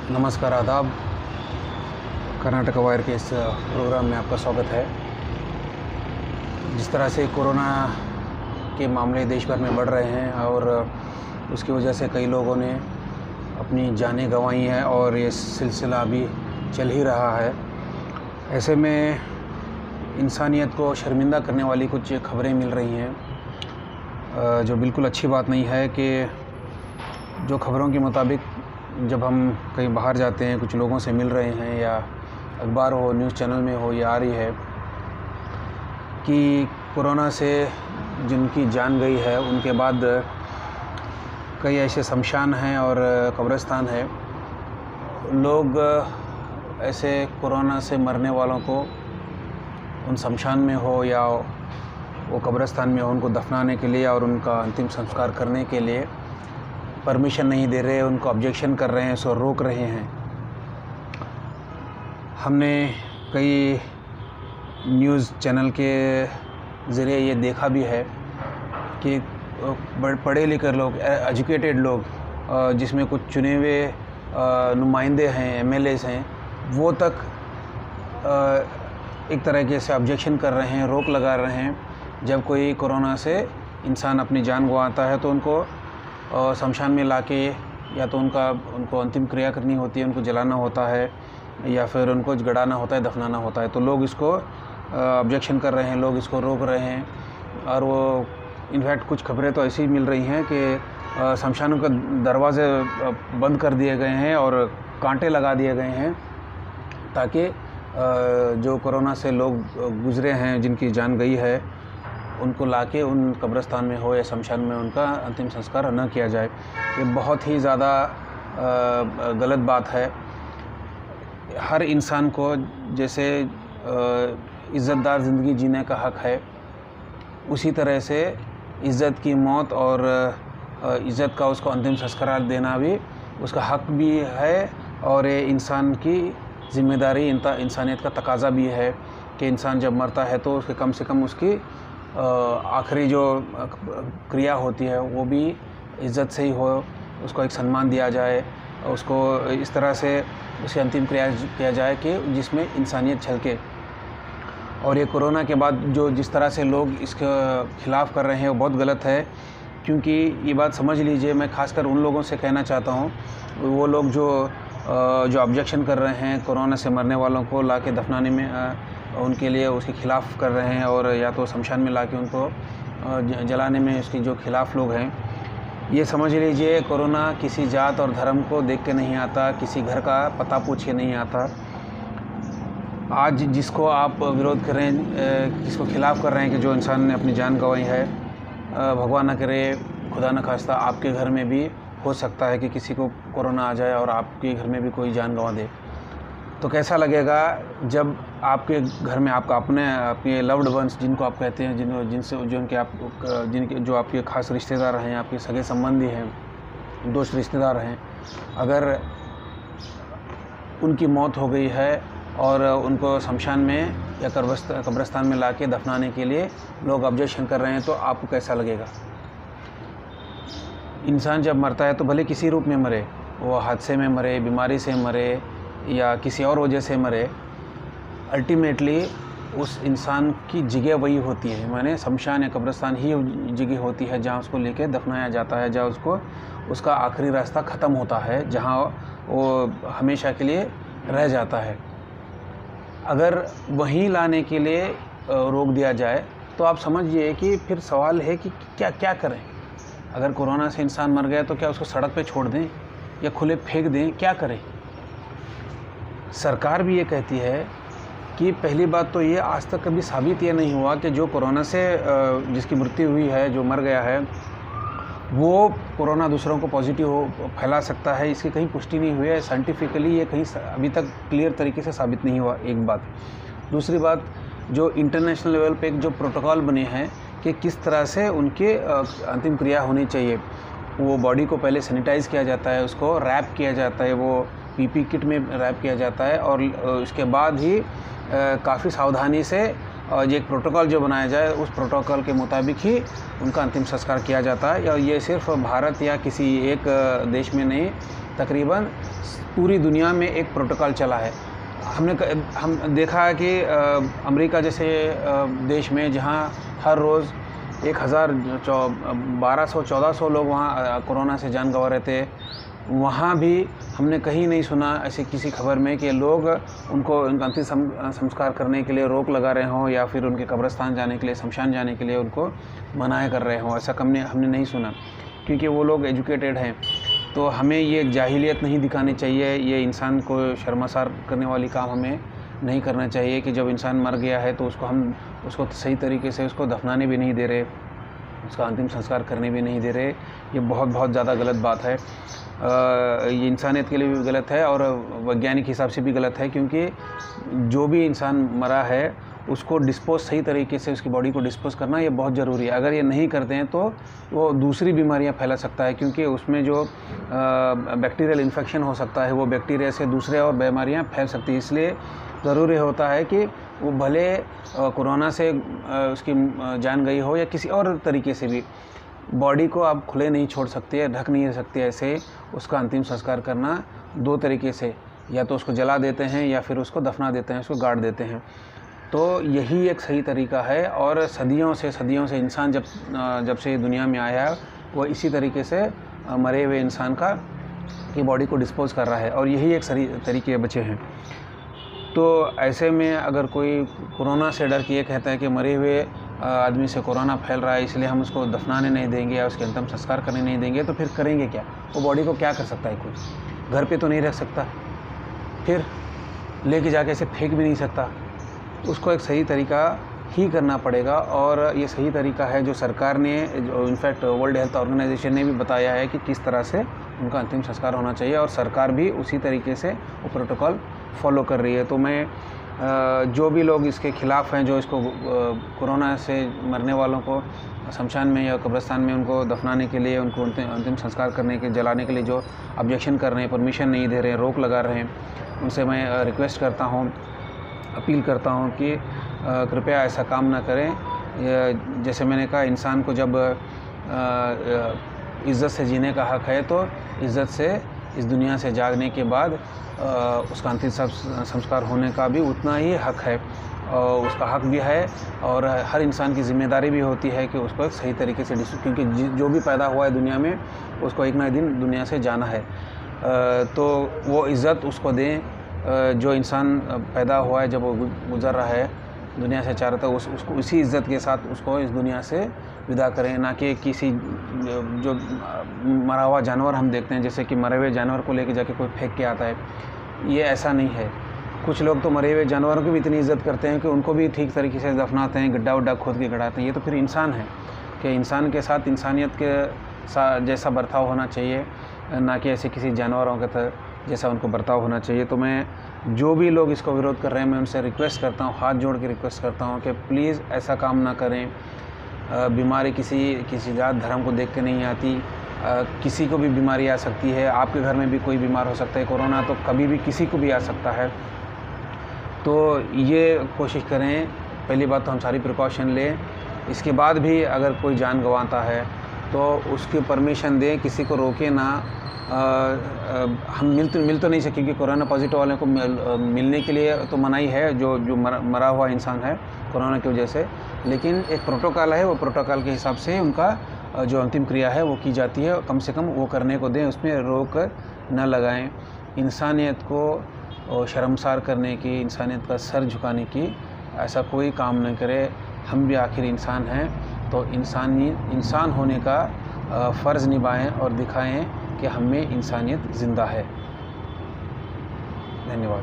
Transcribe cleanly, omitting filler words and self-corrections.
नमस्कार, आदाब। कर्नाटक वायर के इस प्रोग्राम में आपका स्वागत है। जिस तरह से कोरोना के मामले देश भर में बढ़ रहे हैं और उसकी वजह से कई लोगों ने अपनी जानें गंवाई हैं और ये सिलसिला अभी चल ही रहा है। ऐसे में इंसानियत को शर्मिंदा करने वाली कुछ खबरें मिल रही हैं, जो बिल्कुल अच्छी बात नहीं है। कि जो खबरों के मुताबिक जब हम कहीं बाहर जाते हैं, कुछ लोगों से मिल रहे हैं या अखबार हो, न्यूज़ चैनल में हो, ये आ रही है कि कोरोना से जिनकी जान गई है उनके बाद कई ऐसे शमशान हैं और कब्रिस्तान है। लोग ऐसे कोरोना से मरने वालों को उन शमशान में हो या वो कब्रिस्तान में हो, उनको दफनाने के लिए और उनका अंतिम संस्कार करने के लिए परमिशन नहीं दे रहे, उनको ऑब्जेक्शन कर रहे हैं, उसको रोक रहे हैं। हमने कई न्यूज़ चैनल के ज़रिए ये देखा भी है कि पढ़े लिखे लोग, एजुकेटेड लोग, जिसमें कुछ चुने हुए नुमाइंदे हैं, एमएलएस हैं, वो तक एक तरीके से ऑब्जेक्शन कर रहे हैं, रोक लगा रहे हैं। जब कोई कोरोना से इंसान अपनी जान गंवाता है तो उनको शमशान में लाके या तो उनको अंतिम क्रिया करनी होती है, उनको जलाना होता है या फिर उनको गड़ाना होता है, दफनाना होता है। तो लोग इसको ऑब्जेक्शन कर रहे हैं, लोग इसको रोक रहे हैं। और वो इनफैक्ट कुछ खबरें तो ऐसी मिल रही हैं कि शमशानों के दरवाज़े बंद कर दिए गए हैं और कांटे लगा दिए गए हैं ताकि जो कोरोना से लोग गुज़रे हैं, जिनकी जान गई है, उनको लाके उन कब्रिस्तान में हो या शमशान में उनका अंतिम संस्कार न किया जाए। ये बहुत ही ज़्यादा गलत बात है। हर इंसान को जैसे इज़्ज़तदार ज़िंदगी जीने का हक़ है, उसी तरह से इज़्ज़त की मौत और इज़्ज़त का उसको अंतिम संस्कार देना भी उसका हक़ भी है। और ये इंसान की ज़िम्मेदारी, इंसानियत का तकाज़ा भी है कि इंसान जब मरता है तो उसके कम से कम उसकी आखिरी जो क्रिया होती है वो भी इज़्ज़त से ही हो, उसको एक सम्मान दिया जाए, उसको इस तरह से उसकी अंतिम क्रिया किया जाए कि जिसमें इंसानियत झलके। और ये कोरोना के बाद जो जिस तरह से लोग इसके ख़िलाफ़ कर रहे हैं वो बहुत गलत है। क्योंकि ये बात समझ लीजिए, मैं ख़ासकर उन लोगों से कहना चाहता हूँ, वो लोग जो ऑब्जेक्शन कर रहे हैं कोरोना से मरने वालों को लाके दफनाने में, उनके लिए उसके ख़िलाफ़ कर रहे हैं और या तो शमशान में लाके उनको जलाने में उसके जो ख़िलाफ़ लोग हैं, ये समझ लीजिए कोरोना किसी जात और धर्म को देख के नहीं आता, किसी घर का पता पूछ के नहीं आता। आज जिसको आप विरोध कर रहे हैं, जिसको ख़िलाफ़ कर रहे हैं कि जो इंसान ने अपनी जान गंवाई है, भगवान न करे, खुदा न खास्ता आपके घर में भी हो सकता है कि किसी को कोरोना आ जाए और आपके घर में भी कोई जान गंवा दे। तो कैसा लगेगा जब आपके घर में आपका आपके लव्ड वंस, जिनको आप कहते हैं, जिनके जो आपके ख़ास रिश्तेदार हैं, आपके सगे संबंधी हैं, दोस्त रिश्तेदार हैं, अगर उनकी मौत हो गई है और उनको शमशान में या कब्रिस्तान में लाके दफनाने के लिए लोग ऑब्जेक्शन कर रहे हैं, तो आपको कैसा लगेगा? इंसान जब मरता है तो भले किसी रूप में मरे, वो हादसे में मरे, बीमारी से मरे या किसी और वजह से मरे, अल्टीमेटली उस इंसान की जगह वही होती है, माने शमशान या कब्रिस्तान ही जगह होती है जहाँ उसको लेके दफनाया जाता है, जहाँ उसको उसका आखिरी रास्ता ख़त्म होता है, जहाँ वो हमेशा के लिए रह जाता है। अगर वहीं लाने के लिए रोक दिया जाए तो आप समझिए कि फिर सवाल है कि क्या करें। अगर कोरोना से इंसान मर गया तो क्या उसको सड़क पे छोड़ दें या खुले फेंक दें? क्या करें? सरकार भी ये कहती है कि पहली बात तो ये आज तक कभी साबित ये नहीं हुआ कि जो कोरोना से जिसकी मृत्यु हुई है, जो मर गया है, वो कोरोना दूसरों को पॉजिटिव फैला सकता है। इसकी कहीं पुष्टि नहीं हुई है साइंटिफिकली, ये कहीं अभी तक क्लियर तरीके से साबित नहीं हुआ, एक बात। दूसरी बात, जो इंटरनेशनल लेवल पे एक जो प्रोटोकॉल बने हैं कि किस तरह से उनके अंतिम क्रिया होनी चाहिए, वो बॉडी को पहले सैनिटाइज़ किया जाता है, उसको रैप किया जाता है, वो पीपी किट में रैप किया जाता है और उसके बाद ही काफ़ी सावधानी से और ये एक प्रोटोकॉल जो बनाया जाए उस प्रोटोकॉल के मुताबिक ही उनका अंतिम संस्कार किया जाता है। और ये सिर्फ भारत या किसी एक देश में नहीं, तकरीबन पूरी दुनिया में एक प्रोटोकॉल चला है। हम देखा है कि अमेरिका जैसे देश में जहाँ हर रोज़ 1200-1400 लोग वहाँ कोरोना से जान गंवा रहे थे, वहाँ भी हमने कहीं नहीं सुना ऐसे किसी खबर में कि लोग उनका अंतिम संस्कार करने के लिए रोक लगा रहे हों या फिर उनके कब्रिस्तान जाने के लिए, शमशान जाने के लिए उनको मनाही कर रहे हों। ऐसा हमने नहीं सुना, क्योंकि वो लोग एजुकेटेड हैं। तो हमें ये जाहिलियत नहीं दिखानी चाहिए, ये इंसान को शर्मसार करने वाली काम हमें नहीं करना चाहिए कि जब इंसान मर गया है तो उसको सही तरीके से उसको दफनाने भी नहीं दे रहे, उसका अंतिम संस्कार करने भी नहीं दे रहे। ये बहुत ज़्यादा गलत बात है। ये इंसानियत के लिए भी गलत है और वैज्ञानिक हिसाब से भी गलत है, क्योंकि जो भी इंसान मरा है उसको डिस्पोज सही तरीके से, उसकी बॉडी को डिस्पोज करना ये बहुत ज़रूरी है। अगर ये नहीं करते हैं तो वो दूसरी बीमारियां फैला सकता है, क्योंकि उसमें जो बैक्टीरियल इन्फेक्शन हो सकता है वो बैक्टीरिया से दूसरे और बीमारियां फैल सकती है। इसलिए ज़रूरी होता है कि वो भले कोरोना से उसकी जान गई हो या किसी और तरीके से भी, बॉडी को आप खुले नहीं छोड़ सकते, ढक नहीं सकते। ऐसे उसका अंतिम संस्कार करना 2 तरीके से, या तो उसको जला देते हैं या फिर उसको दफना देते हैं, उसको गाड़ देते हैं। तो यही एक सही तरीका है। और सदियों से इंसान जब से दुनिया में आया है वो इसी तरीके से मरे हुए इंसान की बॉडी को डिस्पोज कर रहा है, और यही एक सही तरीके बचे हैं। तो ऐसे में अगर कोई कोरोना से डर के ये कहता है कि मरे हुए आदमी से कोरोना फैल रहा है इसलिए हम उसको दफनाने नहीं देंगे या उसके अंतिम संस्कार करने नहीं देंगे, तो फिर करेंगे क्या? वो बॉडी को क्या कर सकता है? कोई घर पे तो नहीं रख सकता, फिर लेके जाके ऐसे फेंक भी नहीं सकता। उसको एक सही तरीका ही करना पड़ेगा, और ये सही तरीका है जो सरकार ने, जो इनफैक्ट वर्ल्ड हेल्थ ऑर्गेनाइजेशन ने भी बताया है कि किस तरह से उनका अंतिम संस्कार होना चाहिए, और सरकार भी उसी तरीके से वो प्रोटोकॉल फॉलो कर रही है। तो मैं जो भी लोग इसके ख़िलाफ़ हैं, जो इसको कोरोना से मरने वालों को शमशान में या कब्रिस्तान में उनको दफनाने के लिए, उनको अंतिम संस्कार करने के, जलाने के लिए जो ऑब्जेक्शन कर रहे हैं, परमिशन नहीं दे रहे हैं, रोक लगा रहे हैं, उनसे मैं रिक्वेस्ट करता हूँ, अपील करता हूँ कि कृपया ऐसा काम ना करें। जैसे मैंने कहा, इंसान को जब इज़्ज़त से जीने का हक़ है, तो इज़्ज़त से इस दुनिया से जागने के बाद उसका अंतिम संस्कार होने का भी उतना ही हक़ है, और उसका हक़ भी है। और हर इंसान की ज़िम्मेदारी भी होती है कि उसको एक सही तरीके से क्योंकि जो भी पैदा हुआ है दुनिया में, उसको एक ना एक दिन दुनिया से जाना है। तो वो इज़्ज़त उसको दें, जो इंसान पैदा हुआ है, जब वो गुज़र रहा है दुनिया से चारों तरफ, उसको उसी इज़्ज़त के साथ उसको इस दुनिया से विदा करें, ना कि किसी जो मरा हुआ जानवर हम देखते हैं, जैसे कि मरे हुए जानवर को लेके जाके कोई फेंक के आता है। ये ऐसा नहीं है। कुछ लोग तो मरे हुए जानवरों की भी इतनी इज़्ज़त करते हैं कि उनको भी ठीक तरीके से दफनाते हैं, गड्ढा वड्ढा खोद के गड़ाते हैं। ये तो फिर इंसान है कि इंसान के साथ इंसानियत के जैसा बर्ताव होना चाहिए, ना कि ऐसे किसी जानवरों के जैसा उनको बर्ताव होना चाहिए। तो मैं जो भी लोग इसको विरोध कर रहे हैं, मैं उनसे रिक्वेस्ट करता हूँ, हाथ जोड़ के रिक्वेस्ट करता हूँ कि प्लीज़ ऐसा काम ना करें। बीमारी किसी जात धर्म को देख के नहीं आती, किसी को भी बीमारी आ सकती है। आपके घर में भी कोई बीमार हो सकता है। कोरोना तो कभी भी किसी को भी आ सकता है। तो ये कोशिश करें, पहली बात तो हम सारी प्रिकॉशन लें। इसके बाद भी अगर कोई जान गंवाता है तो उसकी परमिशन दें, किसी को रोके ना। हम मिल तो नहीं सके, क्योंकि कोरोना पॉजिटिव वाले को मिलने के लिए तो मनाही है, जो मरा हुआ इंसान है कोरोना की वजह से। लेकिन एक प्रोटोकॉल है, वो प्रोटोकॉल के हिसाब से उनका जो अंतिम क्रिया है वो की जाती है। कम से कम वो करने को दें, उसमें रोक न लगाएं। इंसानियत को शर्मसार करने की, इंसानियत का सर झुकाने की ऐसा कोई काम न करे। हम भी आखिर इंसान हैं, तो इंसान होने का फ़र्ज़ निभाएं और दिखाएं कि हम में इंसानियत ज़िंदा है। धन्यवाद।